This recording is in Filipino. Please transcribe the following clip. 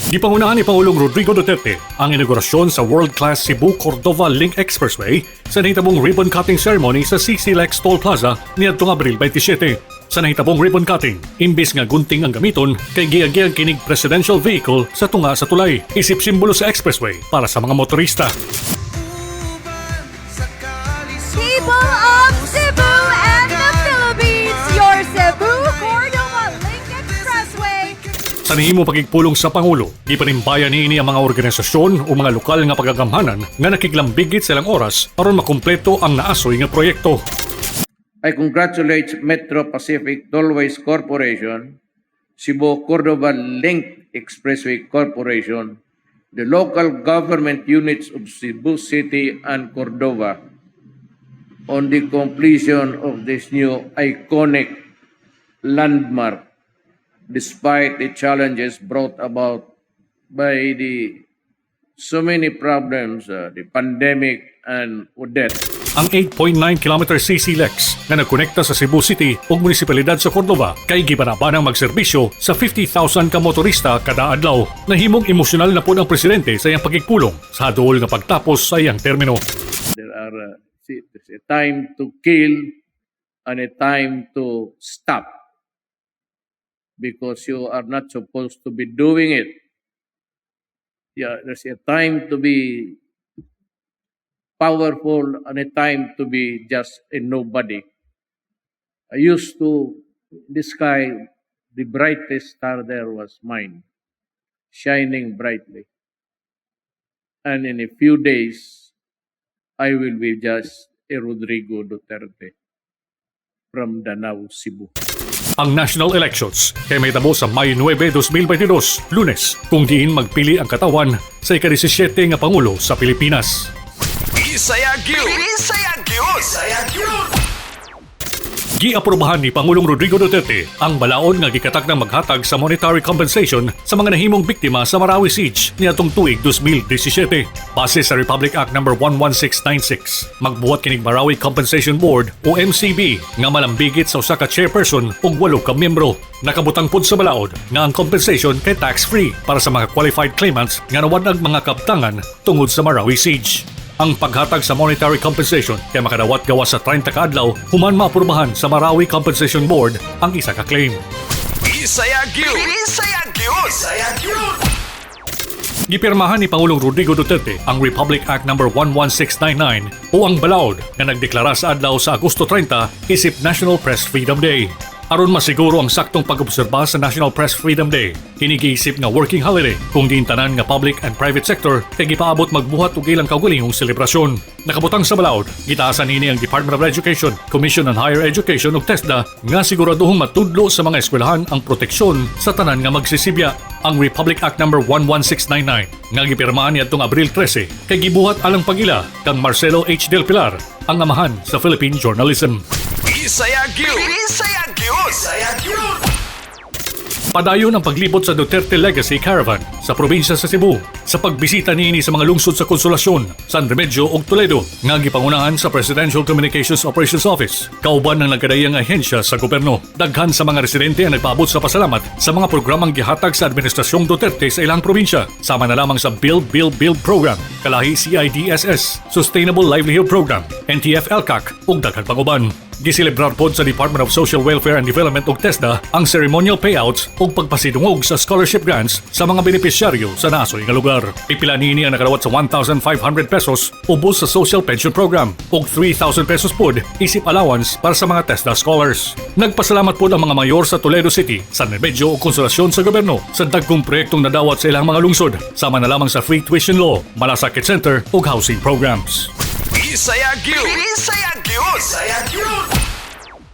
Gipangunahan ni Pangulong Rodrigo Duterte ang inaugurasyon sa world-class Cebu-Cordova Link Expressway sa nahitabong ribbon cutting ceremony sa CCLEX Toll Plaza niadtong Abril 27. Sa nahitabong ribbon cutting, imbis nga gunting ang gamiton, kay giagiyag kinig presidential vehicle sa tunga sa tulay, isip simbolo sa expressway para sa mga motorista. People of Cebu and the Philippines, your Cebu-Cordova Link Expressway. Sa nihimo pagigpulong sa Pangulo, gipanimbayan niini ang mga organisasyon o mga lokal nga pagagamhanan nga nakiglambigit silang oras aron makumpleto ang naasoy nga proyekto. I congratulate Metro Pacific Tollways Corporation, Cebu-Cordova Link Expressway Corporation, the local government units of Cebu City and Cordova on the completion of this new iconic landmark despite the challenges brought about by the so many problems, the pandemic and death. Ang 8.9 km CCLEX na nagkonekta sa Cebu City ug munisipalidad sa Cordova kay gibanabanang magserbisyo sa 50,000 ka motorista kada adlaw. Nahimong emosyonal na po ang presidente sa iyang pagigpulong sa hadol nga pagtapos sa iyang termino. There's a time to kill and a time to stop because you are not supposed to be doing it. Yeah, there's a time to be powerful and a time to be just a nobody. I used to, the sky, the brightest star there was mine, shining brightly. And in a few days, I will be just a Rodrigo Duterte from Danau, Cebu. Ang national elections kay may tabo sa Mayo 9, 2022, Lunes, kung diin magpili ang katawan sa ika-17 nga Pangulo sa Pilipinas. Bisaya Gyud! Bisaya Gyud! Bisaya Gyud! Giaprobahan ni Pangulong Rodrigo Duterte ang balaod nga gikatak ng maghatag sa monetary compensation sa mga nahimong biktima sa Marawi Siege niadtong tuig 2017. Base sa Republic Act No. 11696, magbuhat kining Marawi Compensation Board o MCB nga malambigit sa usa ka chairperson ug 8 ka miyembro. Nakabutang pud sa balaod nga ang compensation kay tax-free para sa mga qualified claimants nga nawadag mga kabtangan tungod sa Marawi Siege. Ang paghatag sa monetary compensation kay makadawat gawas sa 30 ka adlaw human maaprubahan sa Marawi Compensation Board ang isa ka claim. Bisaya Gyud! Bisaya Gyud! Bisaya Gyud! Gipirmahan ni Pangulong Rodrigo Duterte ang Republic Act No. 11699 o ang balaod na nagdeklara sa adlaw sa Agosto 30 isip National Press Freedom Day. Aron masiguro ang saktong pag-obserba sa National Press Freedom Day, kinigiisip nga working holiday kung diin tanan nga public and private sector kay gipaabot magbuhat og ilang kaugalingong selebrasyon. Nakabutang sa balaod, gitaasan ini ang Department of Education, Commission on Higher Education ug TESDA nga siguraduhong matudlo sa mga eskwelahan ang proteksyon sa tanan nga magsisibya. Ang Republic Act No. 11699 nga gipirmahan niadtong Abril 13 kay gibuhat alang pag-ila kang Marcelo H. Del Pilar, ang amahan sa Philippine journalism. Bisaya Gyud! Bisaya Gyud! Bisaya Gyud! Padayon ang paglibot sa Duterte Legacy Caravan sa probinsya sa Cebu sa pagbisita niini sa mga lungsod sa Konsolasyon, San Remedyo ug Toledo nga gipangunahan sa Presidential Communications Operations Office kauban ng nagkadayang ahensya sa gobyerno. Daghan sa mga residente ang nagpaabot sa pasalamat sa mga programang gihatag sa Administrasyong Duterte sa ilang probinsya, sama na lamang sa Build Program, kalahi CIDSS, Sustainable Livelihood Program, NTF-ELCAC ug daghan pang uban. Giselebrar pod sa Department of Social Welfare and Development ug TESDA ang ceremonial payouts ug pagpasidungog sa scholarship grants sa mga benepisyaryo sa nasoy nga lugar. Pipila niini ang nakadawat sa 1,500 pesos ubos sa Social Pension Program ug 3,000 pesos pod isip allowance para sa mga TESDA scholars. Nagpasalamat pod ang mga mayor sa Toledo City, San Remedyo ug Konsolasyon sa gobyerno sa dagkong proyektong nadawat sa ilang mga lungsod, sama na lamang sa free tuition law, malasakit center ug housing programs. Bisaya Gyud! Bisaya Gyud! Bisaya Gyud!